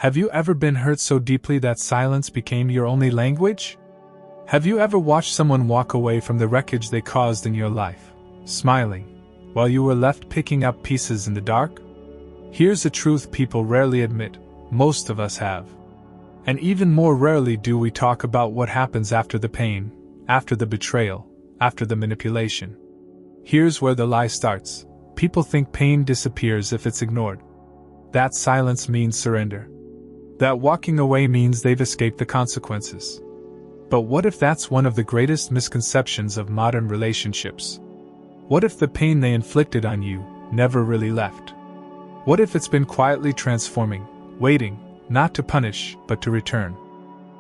Have you ever been hurt so deeply that silence became your only language? Have you ever watched someone walk away from the wreckage they caused in your life, smiling, while you were left picking up pieces in the dark? Here's a truth people rarely admit: most of us have. And even more rarely do we talk about what happens after the pain, after the betrayal, after the manipulation. Here's where the lie starts. People think pain disappears if it's ignored. That silence means surrender. That walking away means they've escaped the consequences. But what if that's one of the greatest misconceptions of modern relationships? What if the pain they inflicted on you never really left? What if it's been quietly transforming, waiting, not to punish, but to return?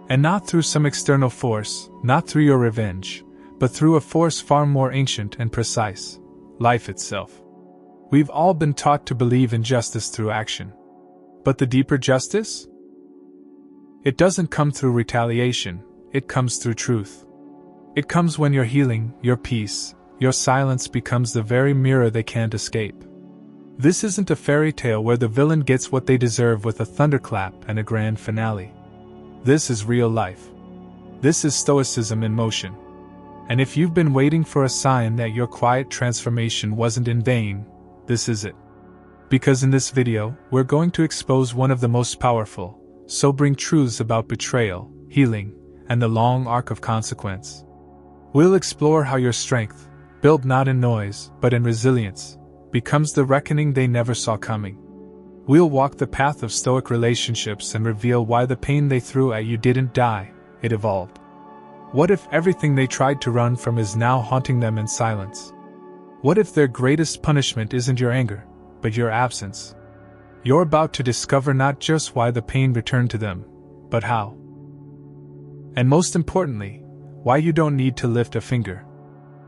And not through some external force, not through your revenge, but through a force far more ancient and precise: life itself. We've all been taught to believe in justice through action. But the deeper justice? It doesn't come through retaliation, it comes through truth. It comes when your healing, your peace, your silence becomes the very mirror they can't escape. This isn't a fairy tale where the villain gets what they deserve with a thunderclap and a grand finale. This is real life. This is stoicism in motion. And if you've been waiting for a sign that your quiet transformation wasn't in vain, this is it. Because in this video, we're going to expose one of the most powerful, sobering truths about betrayal, healing, and the long arc of consequence. We'll explore how your strength, built not in noise, but in resilience, becomes the reckoning they never saw coming. We'll walk the path of Stoic relationships and reveal why the pain they threw at you didn't die, it evolved. What if everything they tried to run from is now haunting them in silence? What if their greatest punishment isn't your anger, but your absence? You're about to discover not just why the pain returned to them, but how. And most importantly, why you don't need to lift a finger.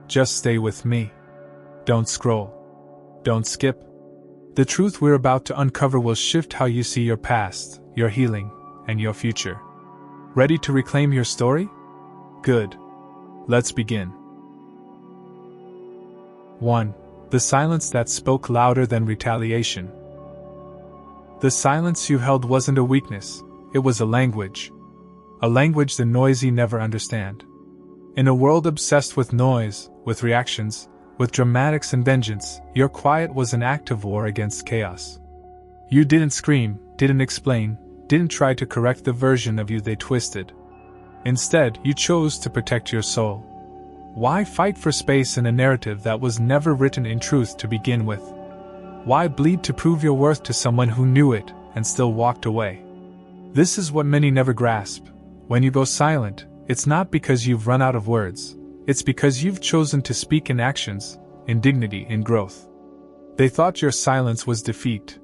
Just stay with me. Don't scroll. Don't skip. The truth we're about to uncover will shift how you see your past, your healing, and your future. Ready to reclaim your story? Good. Let's begin. 1. The silence that spoke louder than retaliation. The silence you held wasn't a weakness, it was a language. A language the noisy never understand. In a world obsessed with noise, with reactions, with dramatics and vengeance, your quiet was an act of war against chaos. You didn't scream, didn't explain, didn't try to correct the version of you they twisted. Instead, you chose to protect your soul. Why fight for space in a narrative that was never written in truth to begin with? Why bleed to prove your worth to someone who knew it and still walked away? This is what many never grasp. When you go silent, it's not because you've run out of words. It's because you've chosen to speak in actions, in dignity, in growth. They thought your silence was defeat.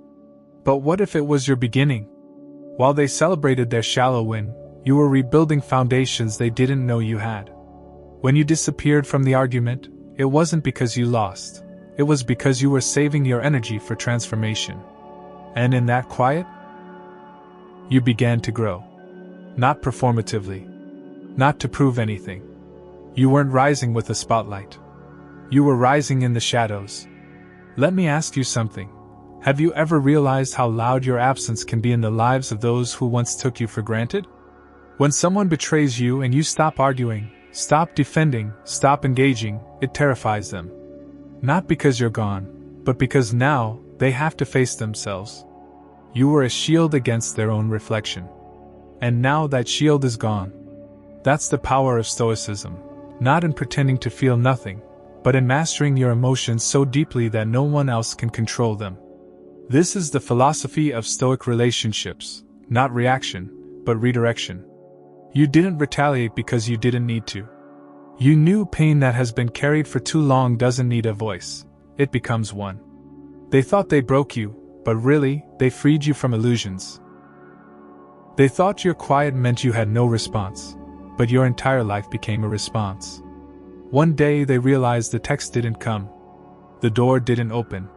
But what if it was your beginning? While they celebrated their shallow win, you were rebuilding foundations they didn't know you had. When you disappeared from the argument, it wasn't because you lost. It was because you were saving your energy for transformation. And in that quiet, you began to grow. Not performatively. Not to prove anything. You weren't rising with a spotlight. You were rising in the shadows. Let me ask you something. Have you ever realized how loud your absence can be in the lives of those who once took you for granted? When someone betrays you and you stop arguing, stop defending, stop engaging, it terrifies them. Not because you're gone, but because now they have to face themselves. You were a shield against their own reflection. And now that shield is gone. That's the power of Stoicism. Not in pretending to feel nothing, but in mastering your emotions so deeply that no one else can control them. This is the philosophy of Stoic relationships, not reaction, but redirection. You didn't retaliate because you didn't need to. You knew pain that has been carried for too long doesn't need a voice, it becomes one. They thought they broke you, but really, they freed you from illusions. They thought your quiet meant you had no response. But your entire life became a response. One day they realized the text didn't come. The door didn't open.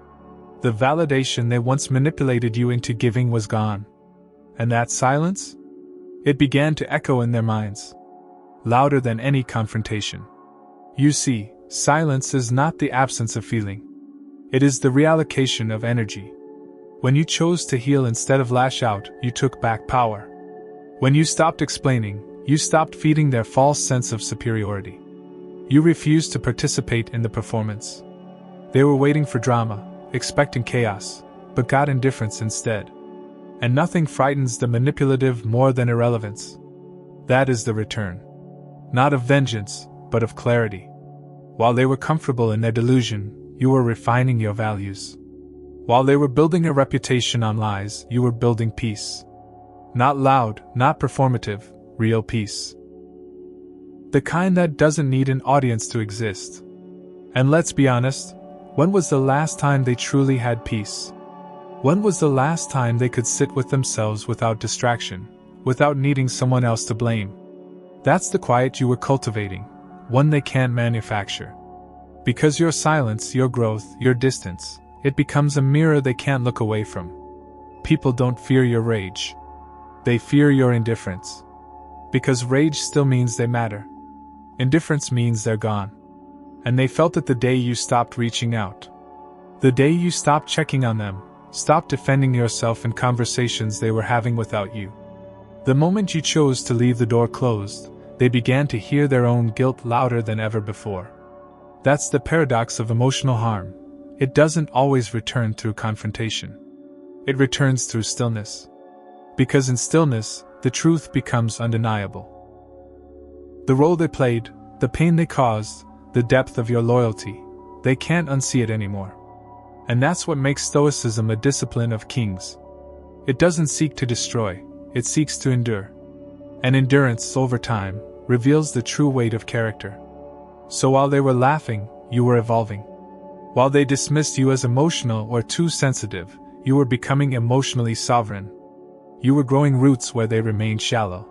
The validation they once manipulated you into giving was gone. And that silence? It began to echo in their minds. Louder than any confrontation. You see, silence is not the absence of feeling. It is the reallocation of energy. When you chose to heal instead of lash out, you took back power. When you stopped explaining, you stopped feeding their false sense of superiority. You refused to participate in the performance. They were waiting for drama, expecting chaos, but got indifference instead. And nothing frightens the manipulative more than irrelevance. That is the return. Not of vengeance, but of clarity. While they were comfortable in their delusion, you were refining your values. While they were building a reputation on lies, you were building peace. Not loud, not performative, real peace. The kind that doesn't need an audience to exist. And let's be honest, when was the last time they truly had peace? When was the last time they could sit with themselves without distraction, without needing someone else to blame? That's the quiet you were cultivating, one they can't manufacture. Because your silence, your growth, your distance, it becomes a mirror they can't look away from. People don't fear your rage. They fear your indifference. Because rage still means they matter. Indifference means they're gone. And they felt it the day you stopped reaching out. The day you stopped checking on them, stopped defending yourself in conversations they were having without you. The moment you chose to leave the door closed, they began to hear their own guilt louder than ever before. That's the paradox of emotional harm. It doesn't always return through confrontation. It returns through stillness. Because in stillness, the truth becomes undeniable. The role they played, the pain they caused, the depth of your loyalty, they can't unsee it anymore. And that's what makes Stoicism a discipline of kings. It doesn't seek to destroy, it seeks to endure. And endurance, over time, reveals the true weight of character. So while they were laughing, you were evolving. While they dismissed you as emotional or too sensitive, you were becoming emotionally sovereign. You were growing roots where they remained shallow.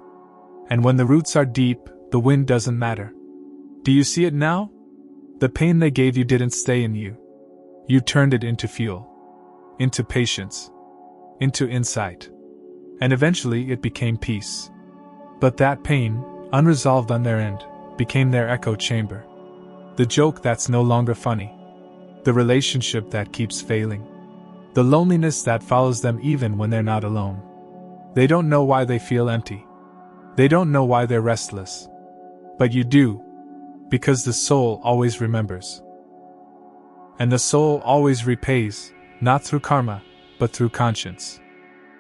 And when the roots are deep, the wind doesn't matter. Do you see it now? The pain they gave you didn't stay in you. You turned it into fuel. Into patience. Into insight. And eventually it became peace. But that pain, unresolved on their end, became their echo chamber. The joke that's no longer funny. The relationship that keeps failing. The loneliness that follows them even when they're not alone. They don't know why they feel empty. They don't know why they're restless. But you do. Because the soul always remembers. And the soul always repays, not through karma, but through conscience.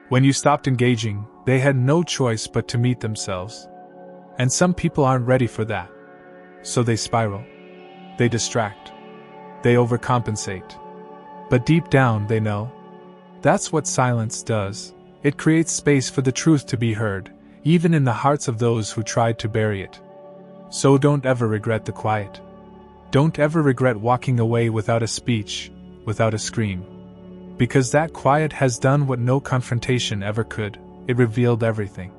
When you stopped engaging, they had no choice but to meet themselves. And some people aren't ready for that. So they spiral. They distract. They overcompensate. But deep down they know. That's what silence does. It creates space for the truth to be heard, even in the hearts of those who tried to bury it. So don't ever regret the quiet. Don't ever regret walking away without a speech, without a scream. Because that quiet has done what no confrontation ever could. It revealed everything.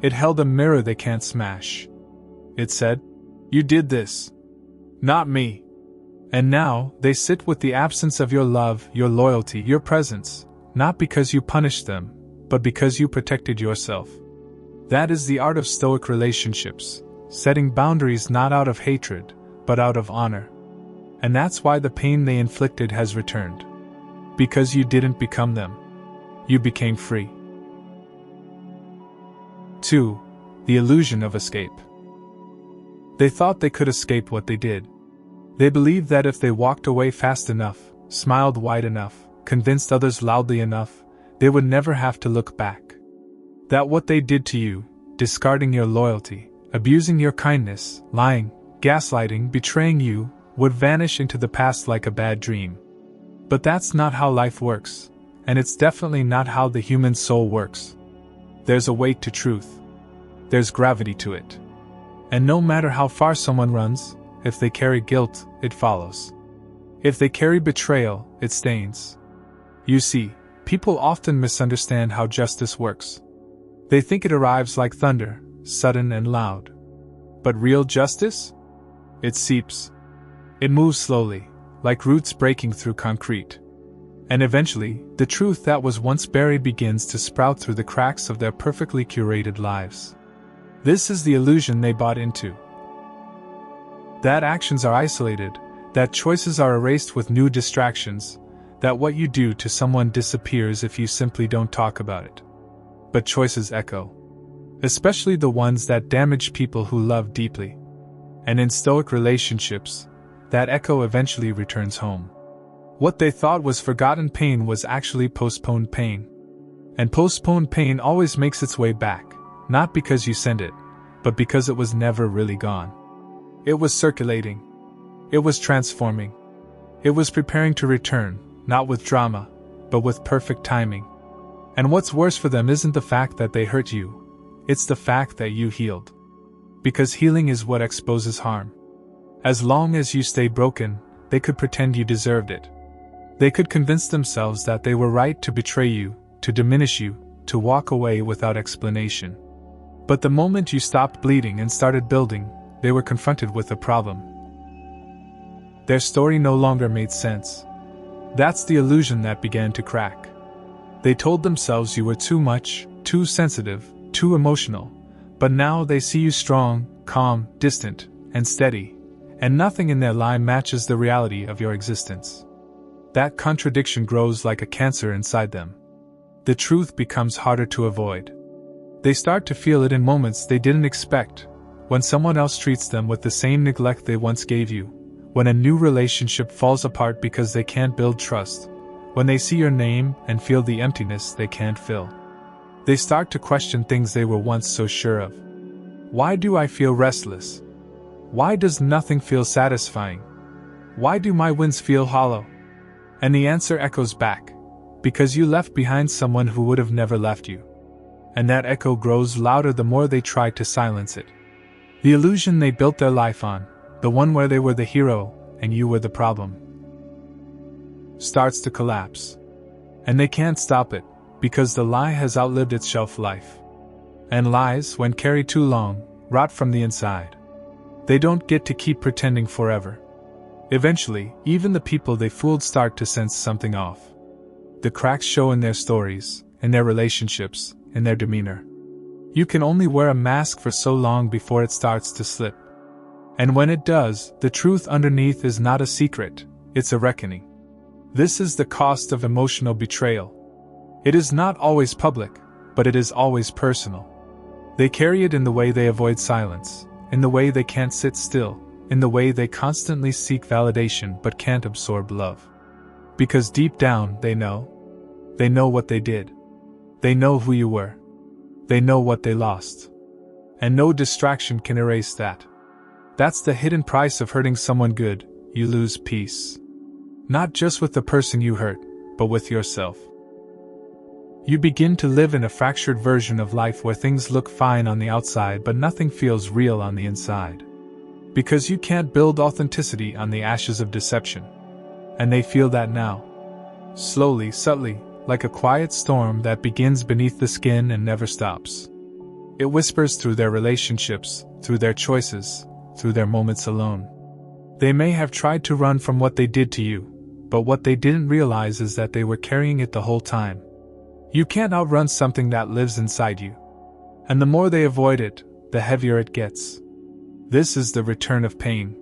It held a mirror they can't smash. It said, "You did this. Not me." And now, they sit with the absence of your love, your loyalty, your presence, not because you punished them, but because you protected yourself. That is the art of Stoic relationships, setting boundaries not out of hatred, but out of honor. And that's why the pain they inflicted has returned. Because you didn't become them. You became free. 2. The illusion of escape. They thought they could escape what they did. They believed that if they walked away fast enough, smiled wide enough, convinced others loudly enough, they would never have to look back. That what they did to you, discarding your loyalty, abusing your kindness, lying, gaslighting, betraying you, would vanish into the past like a bad dream. But that's not how life works, and it's definitely not how the human soul works. There's a weight to truth. There's gravity to it. And no matter how far someone runs, if they carry guilt, it follows. If they carry betrayal, it stains. You see, people often misunderstand how justice works. They think it arrives like thunder, sudden and loud. But real justice? It seeps. It moves slowly, like roots breaking through concrete. And eventually, the truth that was once buried begins to sprout through the cracks of their perfectly curated lives. This is the illusion they bought into. That actions are isolated, that choices are erased with new distractions, That what you do to someone disappears if you simply don't talk about it. But choices echo. Especially the ones that damage people who love deeply. And in Stoic relationships, that echo eventually returns home. What they thought was forgotten pain was actually postponed pain. And postponed pain always makes its way back, not because you sent it, but because it was never really gone. It was circulating. It was transforming. It was preparing to return, not with drama, but with perfect timing. And what's worse for them isn't the fact that they hurt you, it's the fact that you healed. Because healing is what exposes harm. As long as you stay broken, they could pretend you deserved it. They could convince themselves that they were right to betray you, to diminish you, to walk away without explanation. But the moment you stopped bleeding and started building, they were confronted with a problem. Their story no longer made sense. That's the illusion that began to crack. They told themselves you were too much, too sensitive, too emotional, but now they see you strong, calm, distant, and steady, and nothing in their lie matches the reality of your existence. That contradiction grows like a cancer inside them. The truth becomes harder to avoid. They start to feel it in moments they didn't expect, when someone else treats them with the same neglect they once gave you, when a new relationship falls apart because they can't build trust, when they see your name and feel the emptiness they can't fill. They start to question things they were once so sure of. Why do I feel restless? Why does nothing feel satisfying? Why do my wins feel hollow? And the answer echoes back, because you left behind someone who would have never left you. And that echo grows louder the more they try to silence it. The illusion they built their life on, the one where they were the hero and you were the problem, starts to collapse. And they can't stop it, because the lie has outlived its shelf life. And lies, when carried too long, rot from the inside. They don't get to keep pretending forever. Eventually, even the people they fooled start to sense something off. The cracks show in their stories, in their relationships, in their demeanor. You can only wear a mask for so long before it starts to slip. And when it does, the truth underneath is not a secret, it's a reckoning. This is the cost of emotional betrayal. It is not always public, but it is always personal. They carry it in the way they avoid silence, in the way they can't sit still, in the way they constantly seek validation but can't absorb love. Because deep down, they know what they did. They know who you were. They know what they lost. And no distraction can erase that. That's the hidden price of hurting someone good. You lose peace. Not just with the person you hurt, but with yourself. You begin to live in a fractured version of life where things look fine on the outside but nothing feels real on the inside. Because you can't build authenticity on the ashes of deception. And they feel that now. Slowly, subtly, like a quiet storm that begins beneath the skin and never stops. It whispers through their relationships, through their choices, through their moments alone. They may have tried to run from what they did to you, but what they didn't realize is that they were carrying it the whole time. You can't outrun something that lives inside you. And the more they avoid it, the heavier it gets. This is the return of pain.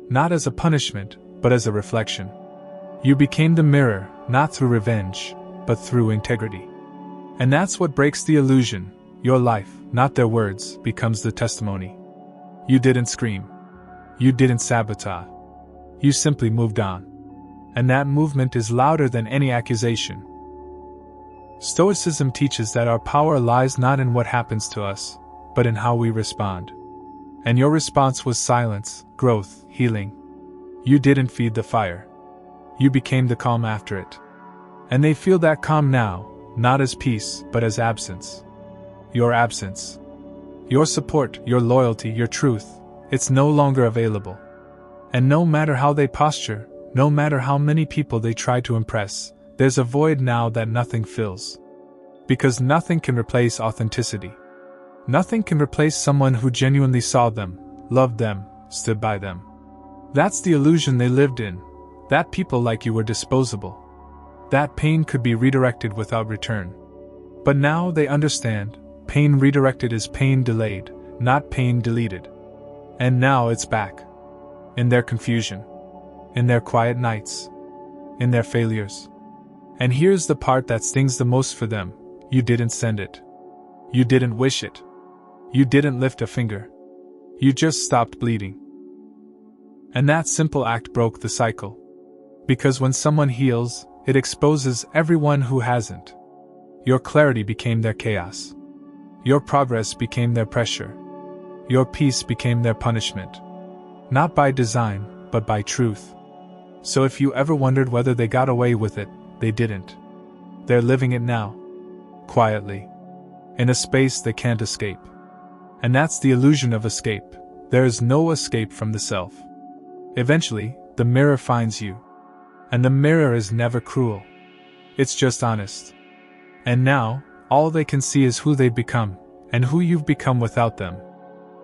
Not as a punishment, but as a reflection. You became the mirror, not through revenge, but through integrity. And that's what breaks the illusion. Your life, not their words, becomes the testimony. You didn't scream. You didn't sabotage. You simply moved on. And that movement is louder than any accusation. Stoicism teaches that our power lies not in what happens to us, but in how we respond. And your response was silence, growth, healing. You didn't feed the fire. You became the calm after it. And they feel that calm now, not as peace, but as absence. Your absence. Your support, your loyalty, your truth, it's no longer available. And no matter how they posture, no matter how many people they try to impress, there's a void now that nothing fills. Because nothing can replace authenticity. Nothing can replace someone who genuinely saw them, loved them, stood by them. That's the illusion they lived in, that people like you were disposable. That pain could be redirected without return. But now they understand, pain redirected is pain delayed, not pain deleted. And now it's back. In their confusion. In their quiet nights. In their failures. And here's the part that stings the most for them: you didn't send it. You didn't wish it. You didn't lift a finger. You just stopped bleeding. And that simple act broke the cycle. Because when someone heals, it exposes everyone who hasn't. Your clarity became their chaos. Your progress became their pressure. Your peace became their punishment. Not by design, but by truth. So if you ever wondered whether they got away with it, they didn't. They're living it now. Quietly. In a space they can't escape. And that's the illusion of escape. There is no escape from the self. Eventually, the mirror finds you. And the mirror is never cruel. It's just honest. And now, all they can see is who they've become, and who you've become without them.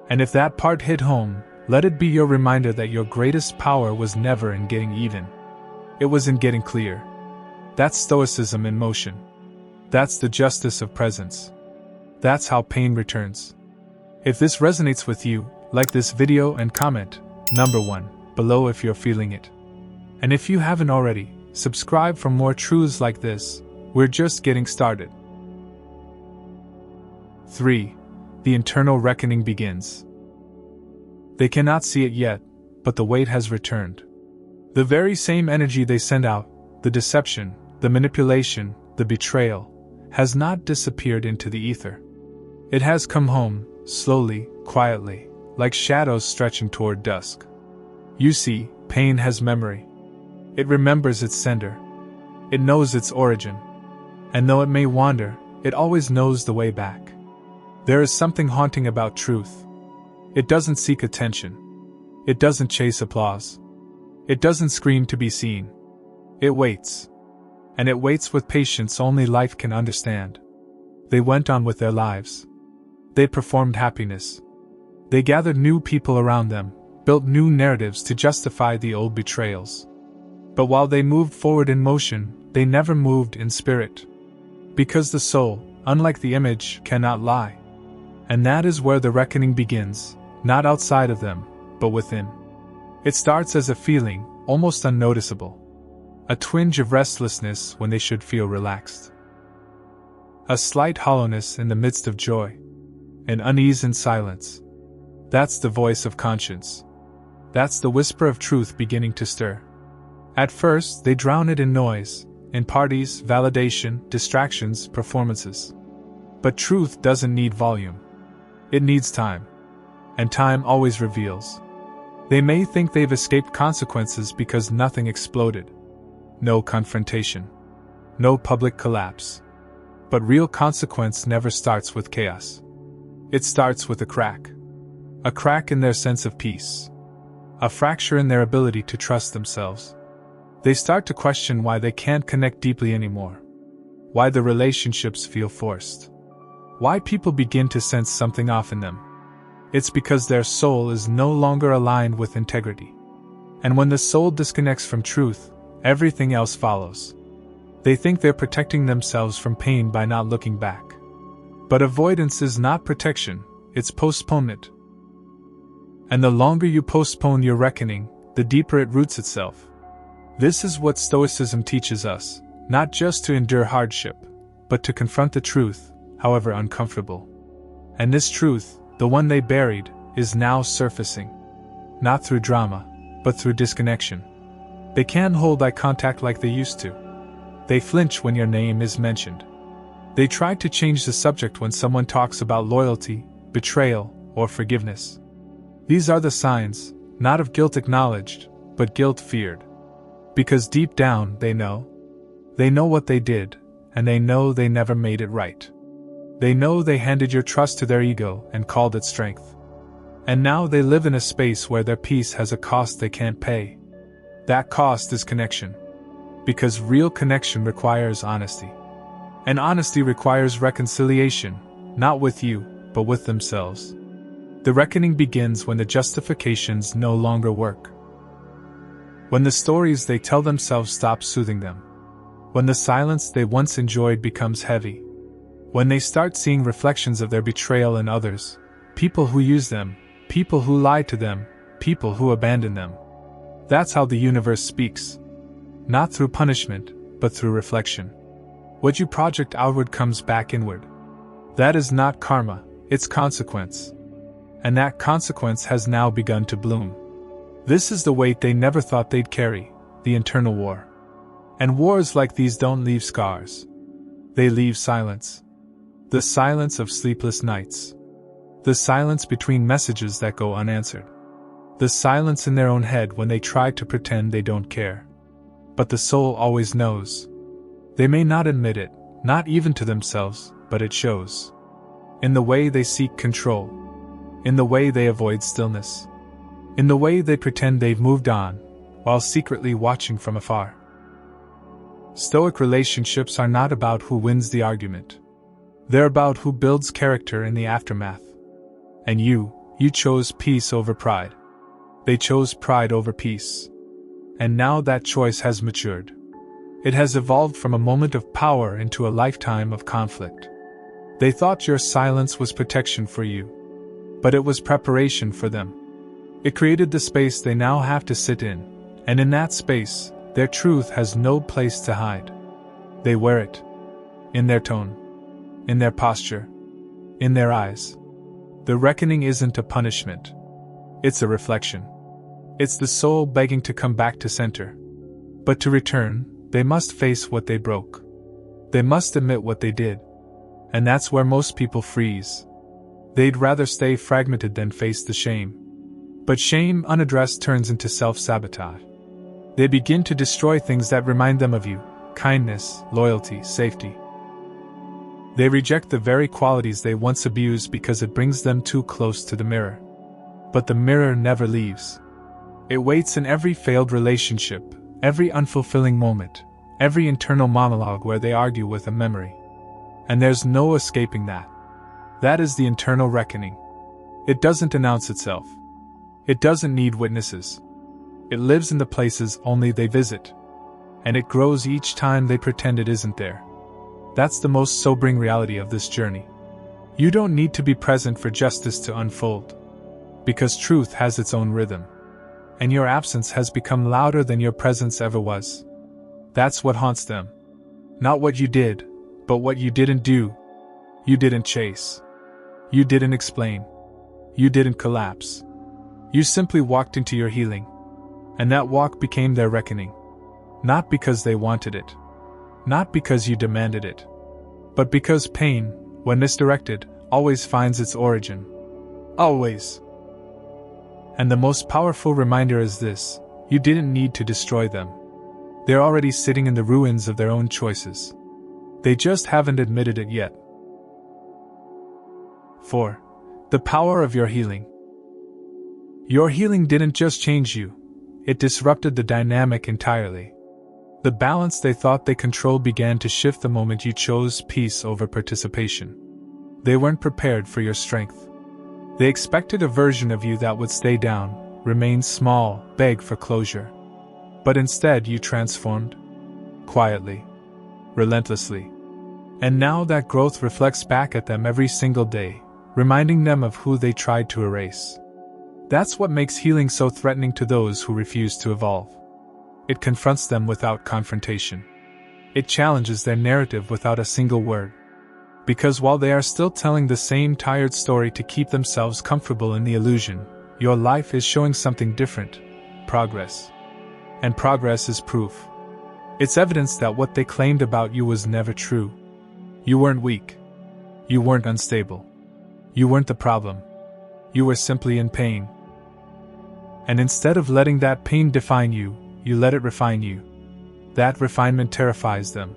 And if that part hit home, let it be your reminder that your greatest power was never in getting even. It was in getting clear. That's stoicism in motion. That's the justice of presence. That's how pain returns. If this resonates with you, like this video and comment, number 1, below if you're feeling it. And if you haven't already, subscribe for more truths like this. We're just getting started. 3. The internal reckoning begins. They cannot see it yet, but the weight has returned. The very same energy they send out, the deception, the manipulation, the betrayal, has not disappeared into the ether. It has come home, slowly, quietly, like shadows stretching toward dusk. You see, pain has memory. It remembers its sender. It knows its origin. And though it may wander, it always knows the way back. There is something haunting about truth. It doesn't seek attention. It doesn't chase applause. It doesn't scream to be seen. It waits. And it waits with patience only life can understand. They went on with their lives. They performed happiness. They gathered new people around them, built new narratives to justify the old betrayals. But while they moved forward in motion, they never moved in spirit. Because the soul, unlike the image, cannot lie. And that is where the reckoning begins, not outside of them, but within. It starts as a feeling, almost unnoticeable. A twinge of restlessness when they should feel relaxed. A slight hollowness in the midst of joy. An unease in silence. That's the voice of conscience. That's the whisper of truth beginning to stir. At first, they drown it in noise, in parties, validation, distractions, performances. But truth doesn't need volume. It needs time. And time always reveals. They may think they've escaped consequences because nothing exploded. No confrontation. No public collapse. But real consequence never starts with chaos. It starts with a crack. A crack in their sense of peace. A fracture in their ability to trust themselves. They start to question why they can't connect deeply anymore. Why the relationships feel forced. Why people begin to sense something off in them. It's because their soul is no longer aligned with integrity. And when the soul disconnects from truth, everything else follows. They think they're protecting themselves from pain by not looking back. But avoidance is not protection, it's postponement. And the longer you postpone your reckoning, the deeper it roots itself. This is what Stoicism teaches us, not just to endure hardship, but to confront the truth, however uncomfortable. And this truth, the one they buried, is now surfacing. Not through drama, but through disconnection. They can't hold eye contact like they used to. They flinch when your name is mentioned. They try to change the subject when someone talks about loyalty, betrayal, or forgiveness. These are the signs, not of guilt acknowledged, but guilt feared. Because deep down they know. They know what they did, and they know they never made it right. They know they handed your trust to their ego and called it strength. And now they live in a space where their peace has a cost they can't pay. That cost is connection. Because real connection requires honesty. And honesty requires reconciliation, not with you, but with themselves. The reckoning begins when the justifications no longer work. When the stories they tell themselves stop soothing them. When the silence they once enjoyed becomes heavy. When they start seeing reflections of their betrayal in others, people who use them, people who lied to them, people who abandon them. That's how the universe speaks. Not through punishment, but through reflection. What you project outward comes back inward. That is not karma, it's consequence. And that consequence has now begun to bloom. This is the weight they never thought they'd carry, the internal war. And wars like these don't leave scars. They leave silence. The silence of sleepless nights. The silence between messages that go unanswered. The silence in their own head when they try to pretend they don't care. But the soul always knows. They may not admit it, not even to themselves, but it shows. In the way they seek control. In the way they avoid stillness. In the way they pretend they've moved on, while secretly watching from afar. Stoic relationships are not about who wins the argument. They're about who builds character in the aftermath. And you chose peace over pride. They chose pride over peace. And now that choice has matured. It has evolved from a moment of power into a lifetime of conflict. They thought your silence was protection for you. But it was preparation for them. It created the space they now have to sit in, and in that space, their truth has no place to hide. They wear it. In their tone. In their posture. In their eyes. The reckoning isn't a punishment. It's a reflection. It's the soul begging to come back to center. But to return, they must face what they broke. They must admit what they did. And that's where most people freeze. They'd rather stay fragmented than face the shame. But shame unaddressed turns into self-sabotage. They begin to destroy things that remind them of you: kindness, loyalty, safety. They reject the very qualities they once abused because it brings them too close to the mirror. But the mirror never leaves. It waits in every failed relationship, every unfulfilling moment, every internal monologue where they argue with a memory. And there's no escaping that. That is the internal reckoning. It doesn't announce itself. It doesn't need witnesses. It lives in the places only they visit. And it grows each time they pretend it isn't there. That's the most sobering reality of this journey. You don't need to be present for justice to unfold. Because truth has its own rhythm. And your absence has become louder than your presence ever was. That's what haunts them. Not what you did, but what you didn't do. You didn't chase. You didn't explain. You didn't collapse. You simply walked into your healing. And that walk became their reckoning. Not because they wanted it. Not because you demanded it. But because pain, when misdirected, always finds its origin. Always. And the most powerful reminder is this: you didn't need to destroy them. They're already sitting in the ruins of their own choices. They just haven't admitted it yet. 4. The power of your healing. Your healing didn't just change you, it disrupted the dynamic entirely. The balance they thought they controlled began to shift the moment you chose peace over participation. They weren't prepared for your strength. They expected a version of you that would stay down, remain small, beg for closure. But instead you transformed. Quietly. Relentlessly. And now that growth reflects back at them every single day, reminding them of who they tried to erase. That's what makes healing so threatening to those who refuse to evolve. It confronts them without confrontation. It challenges their narrative without a single word. Because while they are still telling the same tired story to keep themselves comfortable in the illusion, your life is showing something different: progress. And progress is proof. It's evidence that what they claimed about you was never true. You weren't weak. You weren't unstable. You weren't the problem. You were simply in pain. And instead of letting that pain define you, you let it refine you. That refinement terrifies them.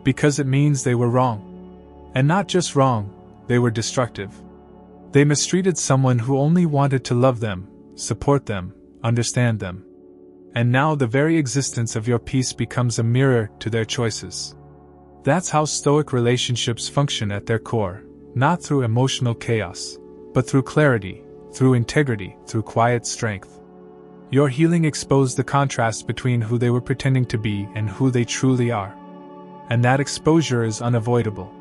Because it means they were wrong. And not just wrong, they were destructive. They mistreated someone who only wanted to love them, support them, understand them. And now the very existence of your peace becomes a mirror to their choices. That's how Stoic relationships function at their core, not through emotional chaos, but through clarity, through integrity, through quiet strength. Your healing exposed the contrast between who they were pretending to be and who they truly are. And that exposure is unavoidable.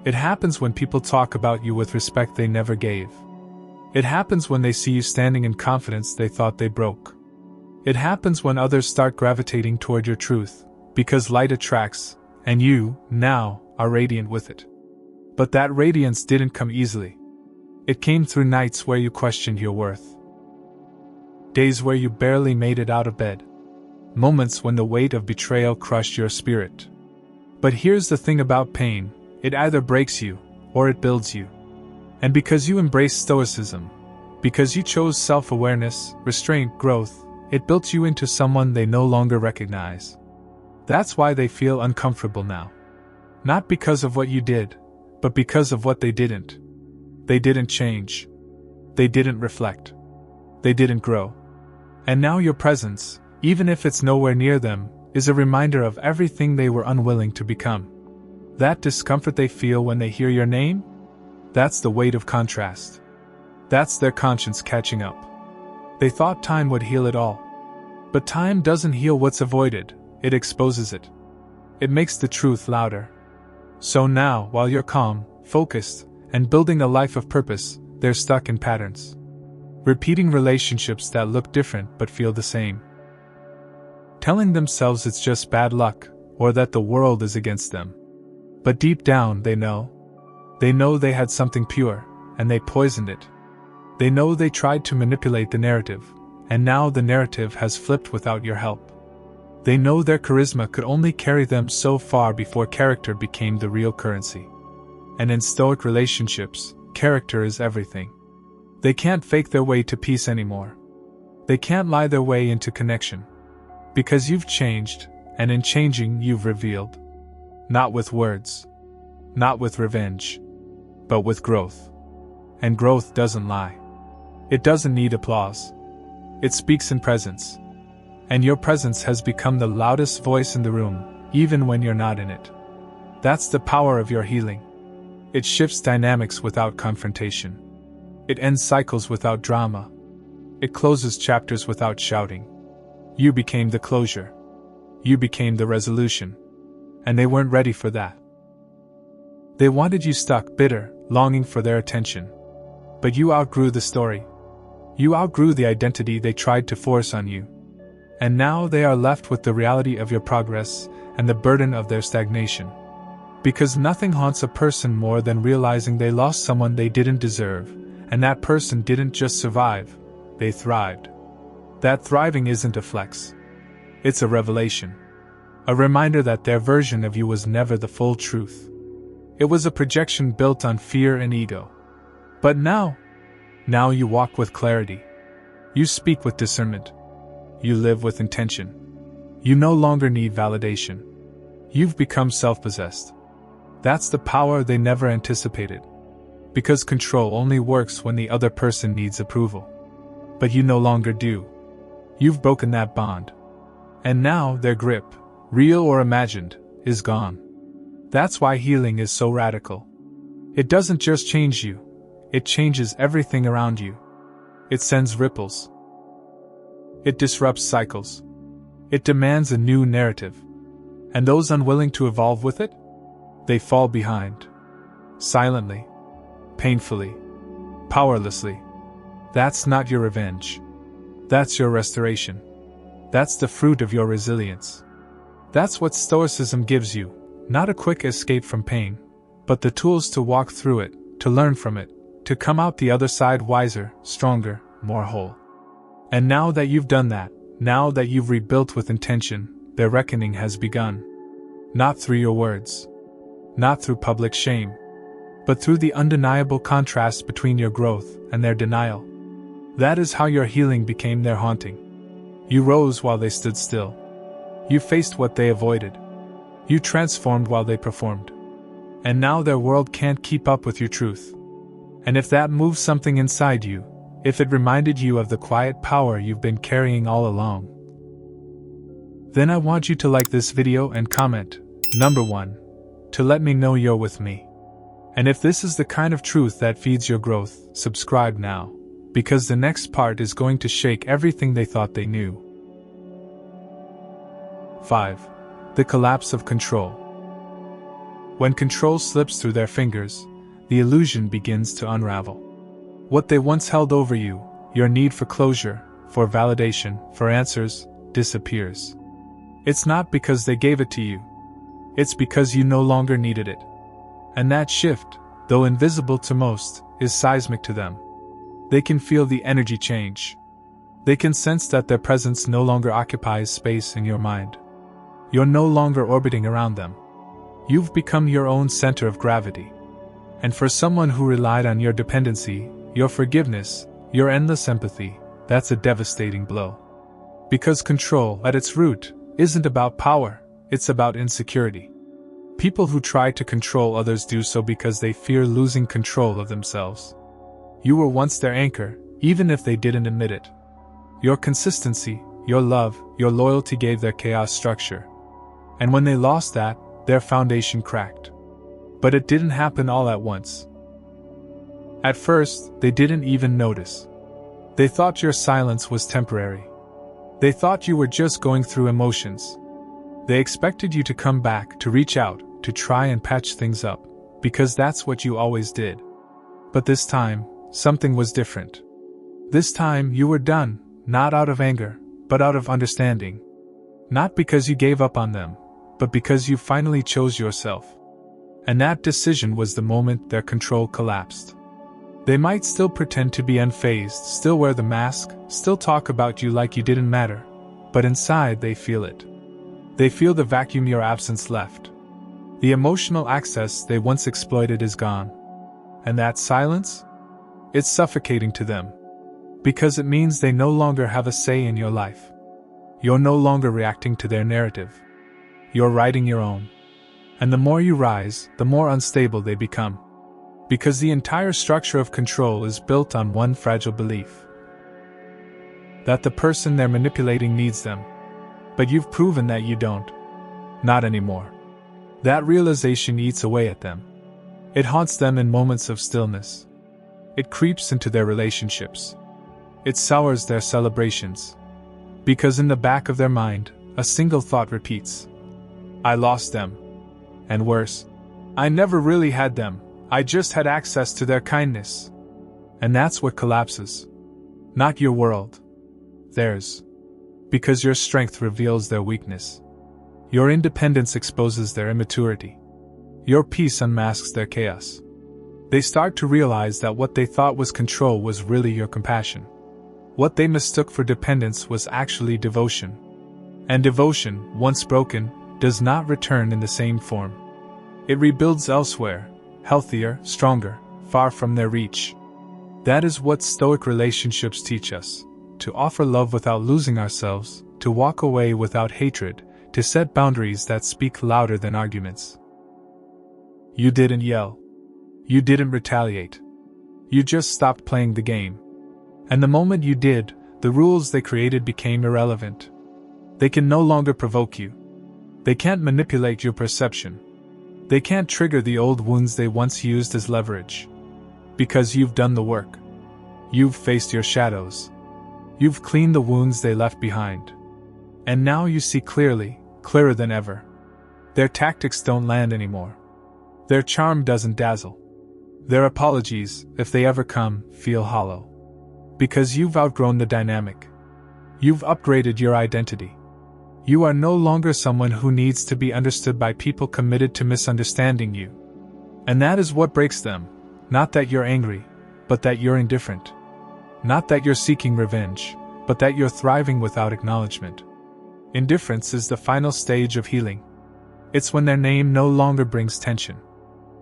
It happens when people talk about you with respect they never gave. It happens when they see you standing in confidence they thought they broke. It happens when others start gravitating toward your truth, Because light attracts, and you, now, are radiant with it. But that radiance didn't come easily. It came through nights where you questioned your worth. Days where you barely made it out of bed. Moments when the weight of betrayal crushed your spirit. But here's the thing about pain, it either breaks you, or it builds you. And because you embraced stoicism, because you chose self-awareness, restraint, growth, it built you into someone they no longer recognize. That's why they feel uncomfortable now. Not because of what you did, but because of what they didn't. They didn't change. They didn't reflect. They didn't grow. And now your presence, even if it's nowhere near them, is a reminder of everything they were unwilling to become. That discomfort they feel when they hear your name? That's the weight of contrast. That's their conscience catching up. They thought time would heal it all. But time doesn't heal what's avoided, it exposes it. It makes the truth louder. So now, while you're calm, focused, and building a life of purpose, they're stuck in patterns. Repeating relationships that look different but feel the same. Telling themselves it's just bad luck, or that the world is against them. But deep down they know. They know they had something pure, and they poisoned it. They know they tried to manipulate the narrative, and now the narrative has flipped without your help. They know their charisma could only carry them so far before character became the real currency. And in Stoic relationships, character is everything. They can't fake their way to peace anymore. They can't lie their way into connection. Because you've changed, and in changing you've revealed. Not with words. Not with revenge. But with growth. And growth doesn't lie. It doesn't need applause. It speaks in presence. And your presence has become the loudest voice in the room, even when you're not in it. That's the power of your healing. It shifts dynamics without confrontation. It ends cycles without drama. It closes chapters without shouting. You became the closure. You became the resolution. And they weren't ready for that. They wanted you stuck, bitter, longing for their attention. But you outgrew the story. You outgrew the identity they tried to force on you. And now they are left with the reality of your progress and the burden of their stagnation. Because nothing haunts a person more than realizing they lost someone they didn't deserve, and that person didn't just survive, they thrived. That thriving isn't a flex. It's a revelation. A reminder that their version of you was never the full truth. It was a projection built on fear and ego. But now you walk with clarity. You speak with discernment. You live with intention. You no longer need validation. You've become self-possessed. That's the power they never anticipated. Because control only works when the other person needs approval. But you no longer do. You've broken that bond. And now their grip, real or imagined, is gone. That's why healing is so radical. It doesn't just change you, it changes everything around you. It sends ripples. It disrupts cycles. It demands a new narrative. And those unwilling to evolve with it? They fall behind. Silently. Painfully. Powerlessly. That's not your revenge. That's your restoration. That's the fruit of your resilience. That's what Stoicism gives you, not a quick escape from pain, but the tools to walk through it, to learn from it, to come out the other side wiser, stronger, more whole. And now that you've done that, now that you've rebuilt with intention, their reckoning has begun. Not through your words. Not through public shame. But through the undeniable contrast between your growth and their denial. That is how your healing became their haunting. You rose while they stood still. You faced what they avoided. You transformed while they performed. And now their world can't keep up with your truth. And if that moves something inside you, if it reminded you of the quiet power you've been carrying all along, then I want you to like this video and comment, number 1, to let me know you're with me. And if this is the kind of truth that feeds your growth, subscribe now, because the next part is going to shake everything they thought they knew. 5. The collapse of control. When control slips through their fingers, the illusion begins to unravel. What they once held over you, your need for closure, for validation, for answers, disappears. It's not because they gave it to you. It's because you no longer needed it. And that shift, though invisible to most, is seismic to them. They can feel the energy change. They can sense that their presence no longer occupies space in your mind. You're no longer orbiting around them. You've become your own center of gravity. And for someone who relied on your dependency, your forgiveness, your endless empathy, that's a devastating blow. Because control, at its root, isn't about power, it's about insecurity. People who try to control others do so because they fear losing control of themselves. You were once their anchor, even if they didn't admit it. Your consistency, your love, your loyalty gave their chaos structure. And when they lost that, their foundation cracked. But it didn't happen all at once. At first, they didn't even notice. They thought your silence was temporary. They thought you were just going through emotions. They expected you to come back, to reach out, to try and patch things up, because that's what you always did. But this time, something was different. This time you were done, not out of anger, but out of understanding. Not because you gave up on them, but because you finally chose yourself. And that decision was the moment their control collapsed. They might still pretend to be unfazed, still wear the mask, still talk about you like you didn't matter, but inside they feel it. They feel the vacuum your absence left. The emotional access they once exploited is gone. And that silence? It's suffocating to them. Because it means they no longer have a say in your life. You're no longer reacting to their narrative. You're writing your own. And the more you rise, the more unstable they become. Because the entire structure of control is built on one fragile belief. That the person they're manipulating needs them. But you've proven that you don't. Not anymore. That realization eats away at them. It haunts them in moments of stillness. It creeps into their relationships. It sours their celebrations. Because in the back of their mind, a single thought repeats. I lost them. And worse, I never really had them, I just had access to their kindness. And that's what collapses. Not your world. Theirs. Because your strength reveals their weakness. Your independence exposes their immaturity. Your peace unmasks their chaos. They start to realize that what they thought was control was really your compassion. What they mistook for dependence was actually devotion. And devotion, once broken, does not return in the same form. It rebuilds elsewhere, healthier, stronger, far from their reach. That is what Stoic relationships teach us. To offer love without losing ourselves, to walk away without hatred, to set boundaries that speak louder than arguments. You didn't yell. You didn't retaliate. You just stopped playing the game. And the moment you did, the rules they created became irrelevant. They can no longer provoke you. They can't manipulate your perception. They can't trigger the old wounds they once used as leverage. Because you've done the work. You've faced your shadows. You've cleaned the wounds they left behind. And now you see clearly, clearer than ever. Their tactics don't land anymore. Their charm doesn't dazzle. Their apologies, if they ever come, feel hollow. Because you've outgrown the dynamic. You've upgraded your identity. You are no longer someone who needs to be understood by people committed to misunderstanding you. And that is what breaks them. Not that you're angry, but that you're indifferent. Not that you're seeking revenge, but that you're thriving without acknowledgement. Indifference is the final stage of healing. It's when their name no longer brings tension.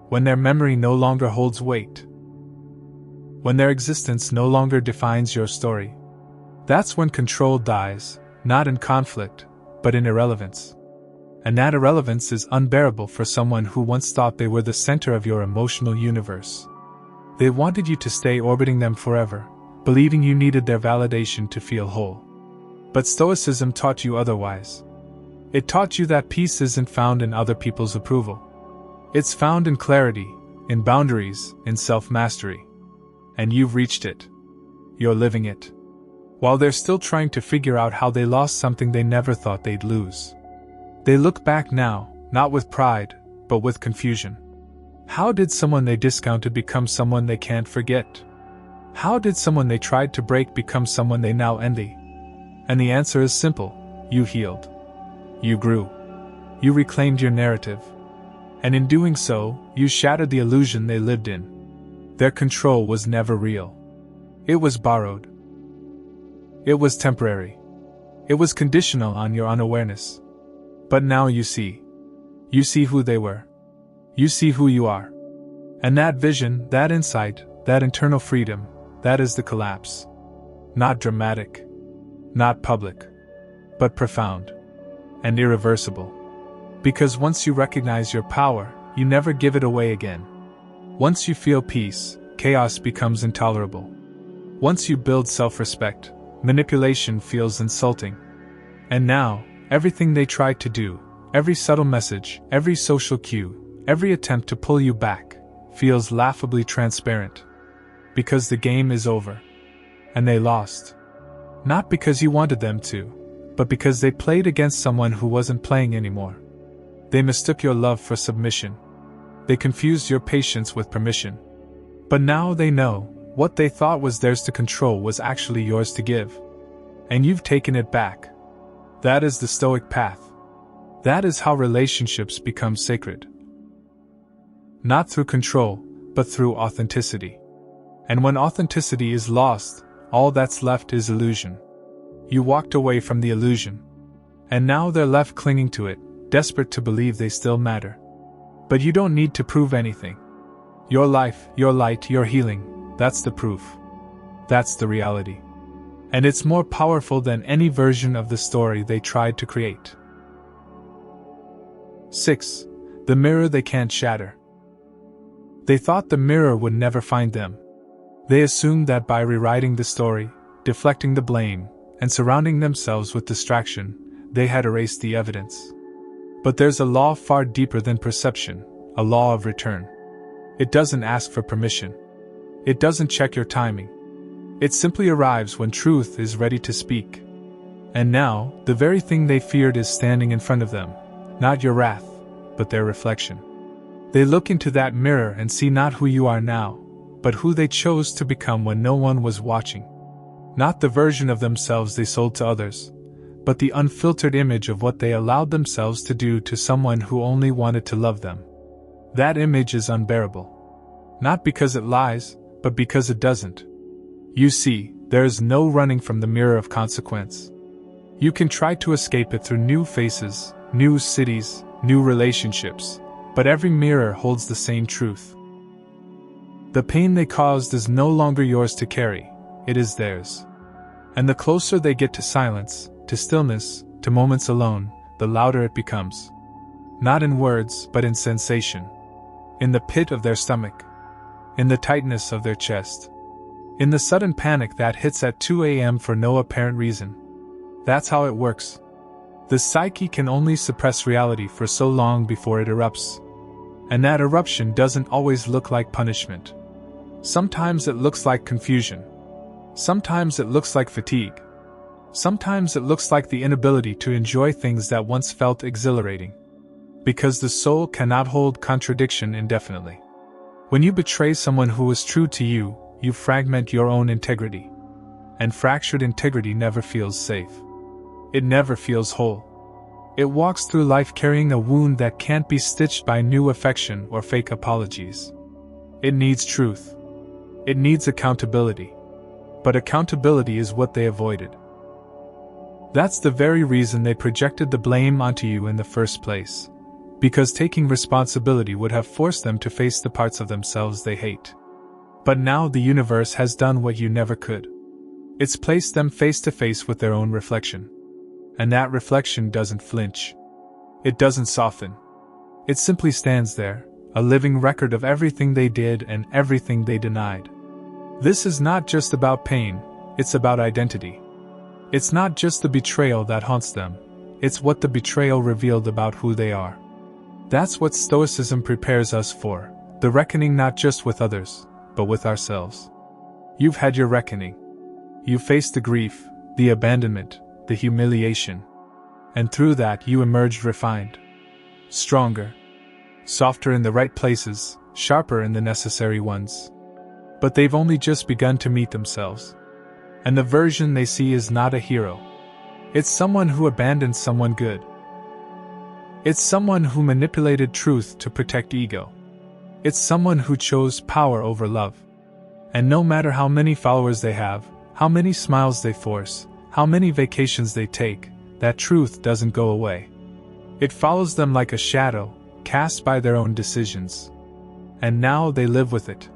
When their memory no longer holds weight. When their existence no longer defines your story. That's when control dies, not in conflict, but in irrelevance. And that irrelevance is unbearable for someone who once thought they were the center of your emotional universe. They wanted you to stay orbiting them forever, believing you needed their validation to feel whole. But Stoicism taught you otherwise. It taught you that peace isn't found in other people's approval. It's found in clarity, in boundaries, in self-mastery. And you've reached it. You're living it. While they're still trying to figure out how they lost something they never thought they'd lose. They look back now, not with pride, but with confusion. How did someone they discounted become someone they can't forget? How did someone they tried to break become someone they now envy? And the answer is simple: you healed. You grew. You reclaimed your narrative. And in doing so, you shattered the illusion they lived in. Their control was never real. It was borrowed. It was temporary. It was conditional on your unawareness. But now you see. You see who they were. You see who you are. And that vision, that insight, that internal freedom, that is the collapse. Not dramatic. Not public. But profound. And irreversible. Because once you recognize your power, you never give it away again. Once you feel peace, chaos becomes intolerable. Once you build self-respect, manipulation feels insulting. And now, everything they tried to do, every subtle message, every social cue, every attempt to pull you back, feels laughably transparent. Because the game is over. And they lost. Not because you wanted them to, but because they played against someone who wasn't playing anymore. They mistook your love for submission. They confused your patience with permission. But now they know, what they thought was theirs to control was actually yours to give. And you've taken it back. That is the Stoic path. That is how relationships become sacred. Not through control, but through authenticity. And when authenticity is lost, all that's left is illusion. You walked away from the illusion. And now they're left clinging to it, desperate to believe they still matter. But you don't need to prove anything. Your life, your light, your healing, that's the proof. That's the reality. And it's more powerful than any version of the story they tried to create. 6. The mirror they can't shatter. They thought the mirror would never find them. They assumed that by rewriting the story, deflecting the blame, and surrounding themselves with distraction, they had erased the evidence. But there's a law far deeper than perception, a law of return. It doesn't ask for permission. It doesn't check your timing. It simply arrives when truth is ready to speak. And now, the very thing they feared is standing in front of them, not your wrath, but their reflection. They look into that mirror and see not who you are now, but who they chose to become when no one was watching. Not the version of themselves they sold to others, but the unfiltered image of what they allowed themselves to do to someone who only wanted to love them. That image is unbearable. Not because it lies, but because it doesn't. You see, there is no running from the mirror of consequence. You can try to escape it through new faces, new cities, new relationships, but every mirror holds the same truth. The pain they caused is no longer yours to carry, it is theirs. And the closer they get to silence, to stillness, to moments alone, the louder it becomes. Not in words, but in sensation. In the pit of their stomach. In the tightness of their chest. In the sudden panic that hits at 2 a.m. for no apparent reason. That's how it works. The psyche can only suppress reality for so long before it erupts. And that eruption doesn't always look like punishment. Sometimes it looks like confusion. Sometimes it looks like fatigue. Sometimes it looks like the inability to enjoy things that once felt exhilarating. Because the soul cannot hold contradiction indefinitely. When you betray someone who was true to you, you fragment your own integrity. And fractured integrity never feels safe. It never feels whole. It walks through life carrying a wound that can't be stitched by new affection or fake apologies. It needs truth. It needs accountability. But accountability is what they avoided. That's the very reason they projected the blame onto you in the first place. Because taking responsibility would have forced them to face the parts of themselves they hate. But now the universe has done what you never could. It's placed them face to face with their own reflection. And that reflection doesn't flinch. It doesn't soften. It simply stands there, a living record of everything they did and everything they denied. This is not just about pain, it's about identity. It's not just the betrayal that haunts them, it's what the betrayal revealed about who they are. That's what Stoicism prepares us for, the reckoning not just with others, but with ourselves. You've had your reckoning. You faced the grief, the abandonment, the humiliation. And through that you emerged refined. Stronger. Softer in the right places, sharper in the necessary ones. But they've only just begun to meet themselves. And the version they see is not a hero. It's someone who abandoned someone good. It's someone who manipulated truth to protect ego. It's someone who chose power over love. And no matter how many followers they have, how many smiles they force, how many vacations they take, that truth doesn't go away. It follows them like a shadow, cast by their own decisions. And now they live with it.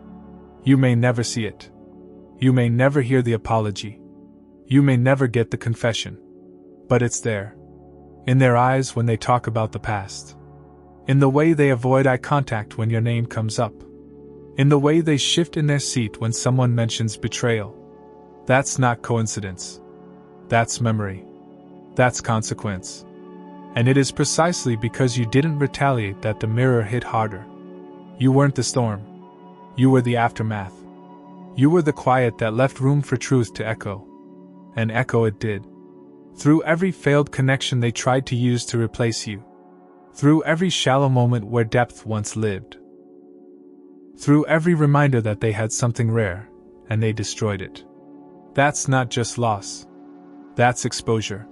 You may never see it. You may never hear the apology. You may never get the confession. But it's there. In their eyes when they talk about the past. In the way they avoid eye contact when your name comes up. In the way they shift in their seat when someone mentions betrayal. That's not coincidence. That's memory. That's consequence. And it is precisely because you didn't retaliate that the mirror hit harder. You weren't the storm. You were the aftermath. You were the quiet that left room for truth to echo. And echo it did. Through every failed connection they tried to use to replace you. Through every shallow moment where depth once lived. Through every reminder that they had something rare, and they destroyed it. That's not just loss. That's exposure.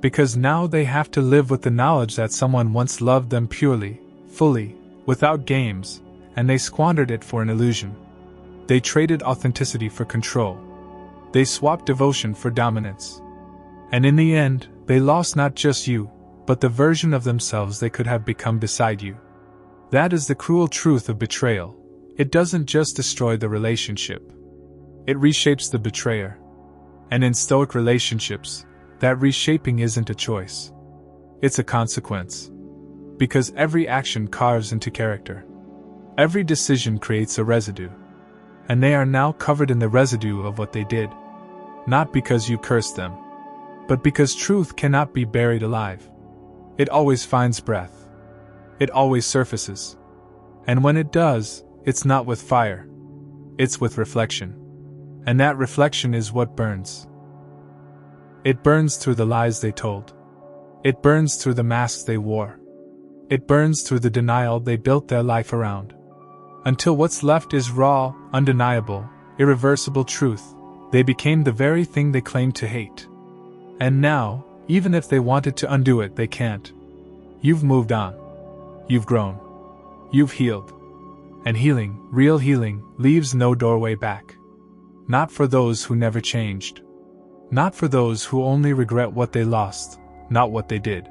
Because now they have to live with the knowledge that someone once loved them purely, fully, without games, and they squandered it for an illusion. They traded authenticity for control. They swapped devotion for dominance. And in the end, they lost not just you, but the version of themselves they could have become beside you. That is the cruel truth of betrayal. It doesn't just destroy the relationship. It reshapes the betrayer. And in Stoic relationships, that reshaping isn't a choice. It's a consequence. Because every action carves into character. Every decision creates a residue. And they are now covered in the residue of what they did. Not because you cursed them, but because truth cannot be buried alive. It always finds breath. It always surfaces. And when it does, it's not with fire. It's with reflection. And that reflection is what burns. It burns through the lies they told. It burns through the masks they wore. It burns through the denial they built their life around. Until what's left is raw, undeniable, irreversible truth. They became the very thing they claimed to hate. And now, even if they wanted to undo it, they can't. You've moved on. You've grown. You've healed. And healing, real healing, leaves no doorway back. Not for those who never changed. Not for those who only regret what they lost, not what they did.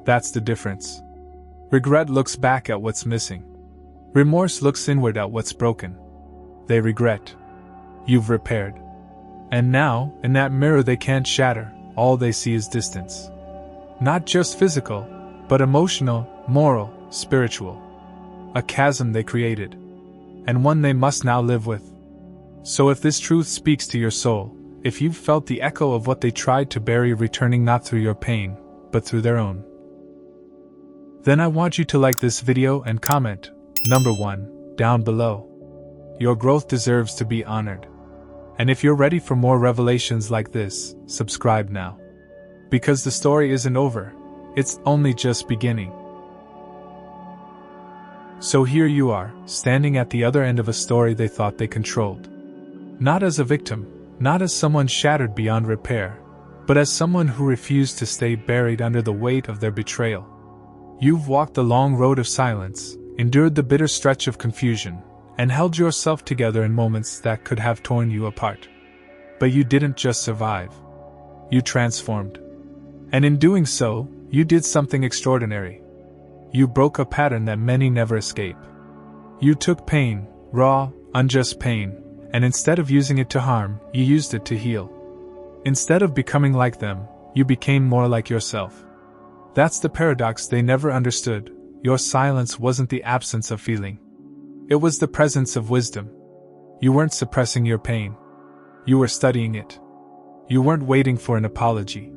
That's the difference. Regret looks back at what's missing. Remorse looks inward at what's broken. They regret. You've repaired. And now, in that mirror they can't shatter, all they see is distance. Not just physical, but emotional, moral, spiritual. A chasm they created. And one they must now live with. So if this truth speaks to your soul, if you've felt the echo of what they tried to bury returning not through your pain, but through their own, then I want you to like this video and comment, number 1, down below. Your growth deserves to be honored. And if you're ready for more revelations like this, subscribe now. Because the story isn't over, it's only just beginning. So here you are, standing at the other end of a story they thought they controlled. Not as a victim, not as someone shattered beyond repair, but as someone who refused to stay buried under the weight of their betrayal. You've walked the long road of silence, endured the bitter stretch of confusion, and held yourself together in moments that could have torn you apart. But you didn't just survive. You transformed. And in doing so, you did something extraordinary. You broke a pattern that many never escape. You took pain, raw, unjust pain, and instead of using it to harm, you used it to heal. Instead of becoming like them, you became more like yourself. That's the paradox they never understood. Your silence wasn't the absence of feeling. It was the presence of wisdom. You weren't suppressing your pain. You were studying it. You weren't waiting for an apology.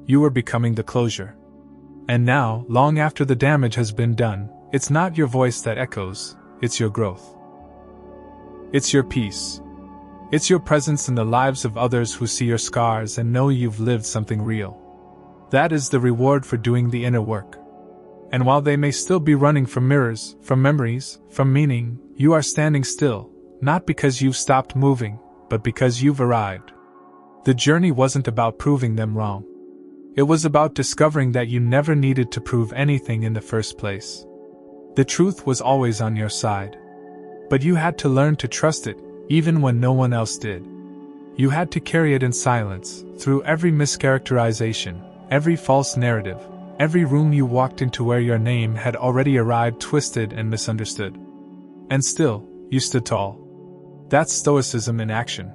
You were becoming the closure. And now, long after the damage has been done, it's not your voice that echoes, it's your growth. It's your peace. It's your presence in the lives of others who see your scars and know you've lived something real. That is the reward for doing the inner work. And while they may still be running from mirrors, from memories, from meaning, you are standing still, not because you've stopped moving, but because you've arrived. The journey wasn't about proving them wrong. It was about discovering that you never needed to prove anything in the first place. The truth was always on your side. But you had to learn to trust it, even when no one else did. You had to carry it in silence, through every mischaracterization, every false narrative, every room you walked into where your name had already arrived twisted and misunderstood. And still, you stood tall. That's Stoicism in action.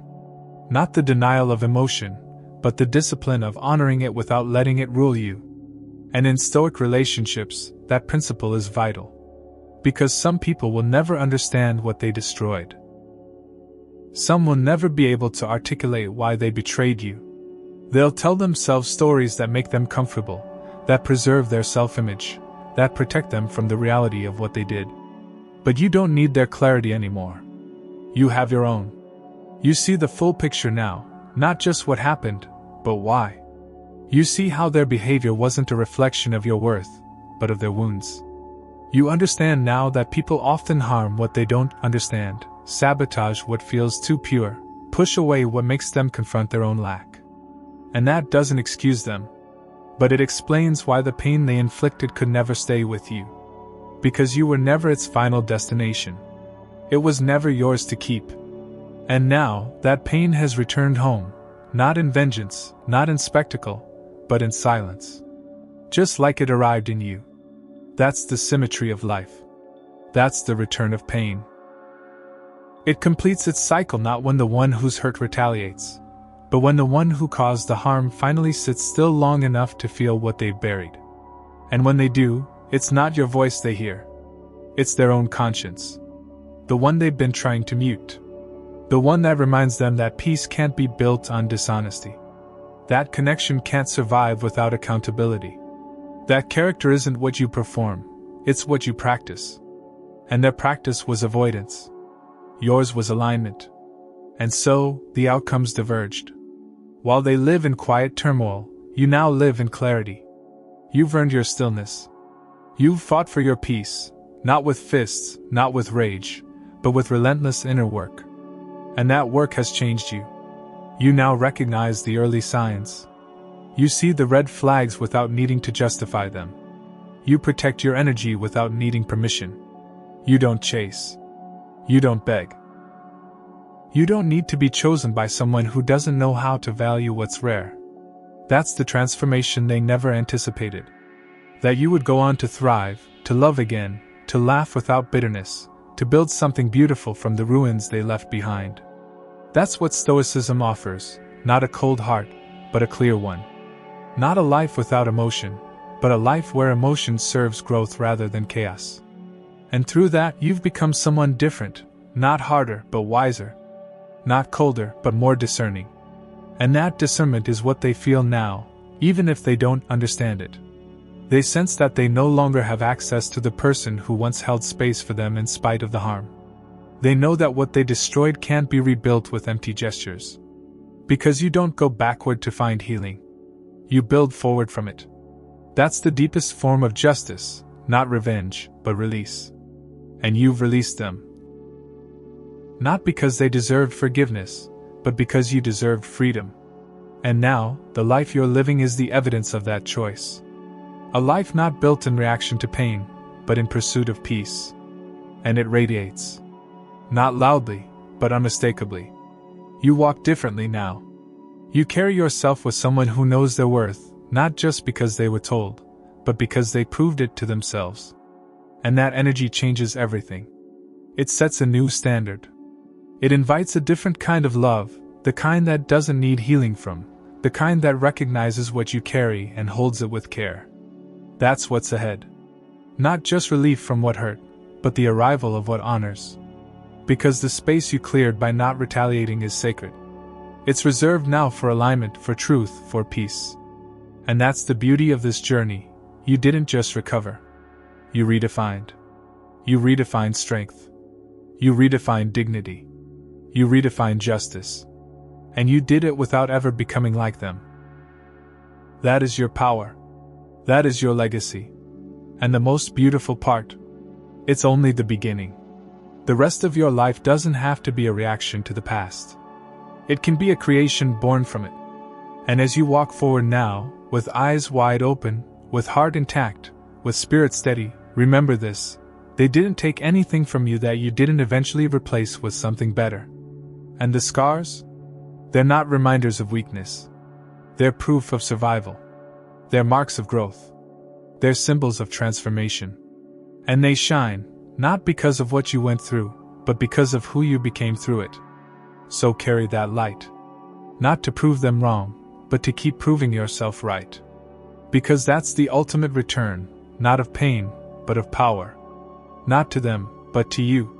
Not the denial of emotion, but the discipline of honoring it without letting it rule you. And in Stoic relationships, that principle is vital. Because some people will never understand what they destroyed. Some will never be able to articulate why they betrayed you. They'll tell themselves stories that make them comfortable, that preserve their self-image, that protect them from the reality of what they did. But you don't need their clarity anymore. You have your own. You see the full picture now, not just what happened, but why. You see how their behavior wasn't a reflection of your worth, but of their wounds. You understand now that people often harm what they don't understand, sabotage what feels too pure, push away what makes them confront their own lack. And that doesn't excuse them. But it explains why the pain they inflicted could never stay with you. Because you were never its final destination. It was never yours to keep. And now, that pain has returned home, not in vengeance, not in spectacle, but in silence. Just like it arrived in you. That's the symmetry of life. That's the return of pain. It completes its cycle not when the one who's hurt retaliates, but when the one who caused the harm finally sits still long enough to feel what they've buried. And when they do, it's not your voice they hear. It's their own conscience. The one they've been trying to mute. The one that reminds them that peace can't be built on dishonesty. That connection can't survive without accountability. That character isn't what you perform, it's what you practice. And their practice was avoidance. Yours was alignment. And so, the outcomes diverged. While they live in quiet turmoil, you now live in clarity. You've earned your stillness. You've fought for your peace, not with fists, not with rage, but with relentless inner work. And that work has changed you. You now recognize the early signs. You see the red flags without needing to justify them. You protect your energy without needing permission. You don't chase. You don't beg. You don't need to be chosen by someone who doesn't know how to value what's rare. That's the transformation they never anticipated. That you would go on to thrive, to love again, to laugh without bitterness, to build something beautiful from the ruins they left behind. That's what Stoicism offers, not a cold heart, but a clear one. Not a life without emotion, but a life where emotion serves growth rather than chaos. And through that, you've become someone different, not harder, but wiser. Not colder, but more discerning. And that discernment is what they feel now, even if they don't understand it. They sense that they no longer have access to the person who once held space for them in spite of the harm. They know that what they destroyed can't be rebuilt with empty gestures. Because you don't go backward to find healing. You build forward from it. That's the deepest form of justice, not revenge, but release. And you've released them. Not because they deserved forgiveness, but because you deserved freedom. And now, the life you're living is the evidence of that choice. A life not built in reaction to pain, but in pursuit of peace. And it radiates. Not loudly, but unmistakably. You walk differently now. You carry yourself with someone who knows their worth, not just because they were told, but because they proved it to themselves. And that energy changes everything. It sets a new standard. It invites a different kind of love, the kind that doesn't need healing from, the kind that recognizes what you carry and holds it with care. That's what's ahead. Not just relief from what hurt, but the arrival of what honors. Because the space you cleared by not retaliating is sacred. It's reserved now for alignment, for truth, for peace. And that's the beauty of this journey. You didn't just recover. You redefined. You redefined strength. You redefined dignity. You redefined justice. And you did it without ever becoming like them. That is your power. That is your legacy. And the most beautiful part. It's only the beginning. The rest of your life doesn't have to be a reaction to the past. It can be a creation born from it. And as you walk forward now, with eyes wide open, with heart intact, with spirit steady. Remember this: they didn't take anything from you that you didn't eventually replace with something better. And the scars? They're not reminders of weakness. They're proof of survival. They're marks of growth. They're symbols of transformation. And they shine, not because of what you went through, but because of who you became through it. So carry that light. Not to prove them wrong, but to keep proving yourself right. Because that's the ultimate return, not of pain, but of power. Not to them, but to you.